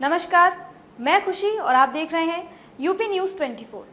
नमस्कार, मैं खुशी और आप देख रहे हैं यूपी न्यूज 24।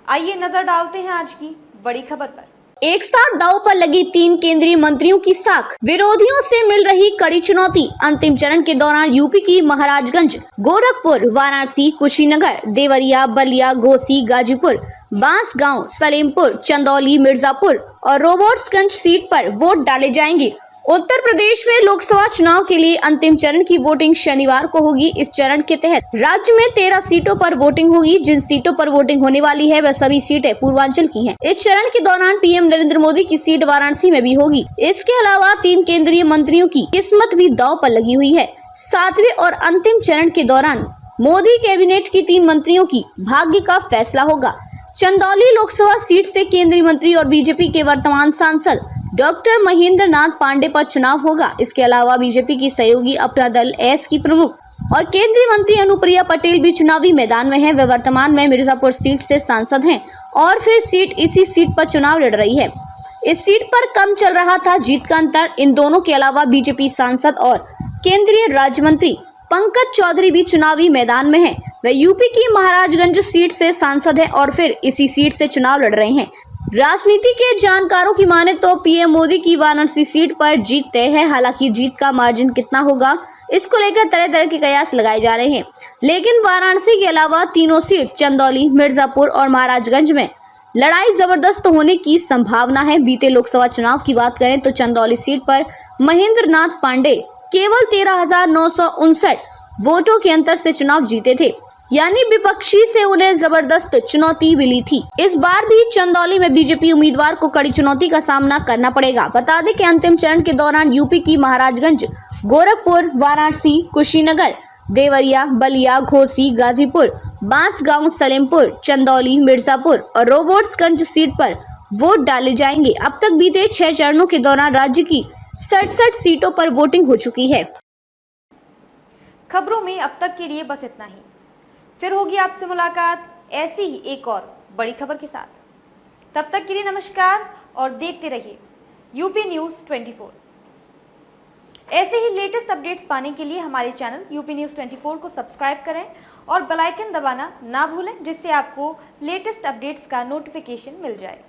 आइए नजर डालते हैं आज की बड़ी खबर पर। एक साथ दांव पर लगी 3 केंद्रीय मंत्रियों की साख, विरोधियों से मिल रही कड़ी चुनौती। अंतिम चरण के दौरान यूपी की महाराजगंज, गोरखपुर, वाराणसी, कुशीनगर, देवरिया, बलिया, घोसी, गाजीपुर, बांसगांव, सलेमपुर, चंदौली, मिर्जापुर और रोबोट्सगंज सीट पर वोट डाले जाएंगे। उत्तर प्रदेश में लोकसभा चुनाव के लिए अंतिम चरण की वोटिंग शनिवार को होगी। इस चरण के तहत राज्य में 13 सीटों पर वोटिंग होगी। जिन सीटों पर वोटिंग होने वाली है वह सभी सीटें पूर्वांचल की हैं। इस चरण के दौरान पीएम नरेंद्र मोदी की सीट वाराणसी में भी होगी। इसके अलावा 3 केंद्रीय मंत्रियों की किस्मत भी दांव पर लगी हुई है। 7वें और अंतिम चरण के दौरान मोदी कैबिनेट की 3 मंत्रियों की भाग्य का फैसला होगा। चंदौली लोकसभा सीट से केंद्रीय मंत्री और बीजेपी के वर्तमान सांसद डॉक्टर महेंद्र नाथ पांडे पर चुनाव होगा। इसके अलावा बीजेपी की सहयोगी अपना दल एस की प्रमुख और केंद्रीय मंत्री अनुप्रिया पटेल भी चुनावी मैदान में हैं। वे वर्तमान में मिर्जापुर सीट से सांसद हैं और फिर इसी सीट पर चुनाव लड़ रही है। इस सीट पर कम चल रहा था जीत का अंतर। इन दोनों के अलावा बीजेपी सांसद और केंद्रीय राज्य मंत्री पंकज चौधरी भी चुनावी मैदान में है। वे यूपी की महाराजगंज सीट से सांसद है और फिर इसी सीट से चुनाव लड़ रहे हैं। राजनीति के जानकारों की माने तो पीएम मोदी की वाराणसी सीट पर जीत तय है। हालांकि जीत का मार्जिन कितना होगा, इसको लेकर तरह तरह के कयास लगाए जा रहे हैं। लेकिन वाराणसी के अलावा तीनों सीट चंदौली, मिर्जापुर और महाराजगंज में लड़ाई जबरदस्त होने की संभावना है। बीते लोकसभा चुनाव की बात करें तो चंदौली सीट पर महेंद्र नाथ पांडे केवल 13,959 वोटों के अंतर से चुनाव जीते थे, यानी विपक्षी से उन्हें जबरदस्त चुनौती मिली थी। इस बार भी चंदौली में बीजेपी उम्मीदवार को कड़ी चुनौती का सामना करना पड़ेगा। बता दें कि अंतिम चरण के दौरान यूपी की महाराजगंज, गोरखपुर, वाराणसी, कुशीनगर, देवरिया, बलिया, घोसी, गाजीपुर, बांसगांव, सलेमपुर, चंदौली, मिर्जापुर और रोबोट्सगंज सीट पर वोट डाले जाएंगे। अब तक बीते 6 चरणों के दौरान राज्य की 67 सीटों पर वोटिंग हो चुकी है। खबरों में अब तक के लिए बस इतना ही। फिर होगी आपसे मुलाकात ऐसी ही एक और बड़ी खबर के साथ। तब तक के लिए नमस्कार और देखते रहिए यूपी न्यूज 24। ऐसे ही लेटेस्ट अपडेट्स पाने के लिए हमारे चैनल यूपी न्यूज 24 को सब्सक्राइब करें और बेल आइकन दबाना ना भूलें, जिससे आपको लेटेस्ट अपडेट्स का नोटिफिकेशन मिल जाए।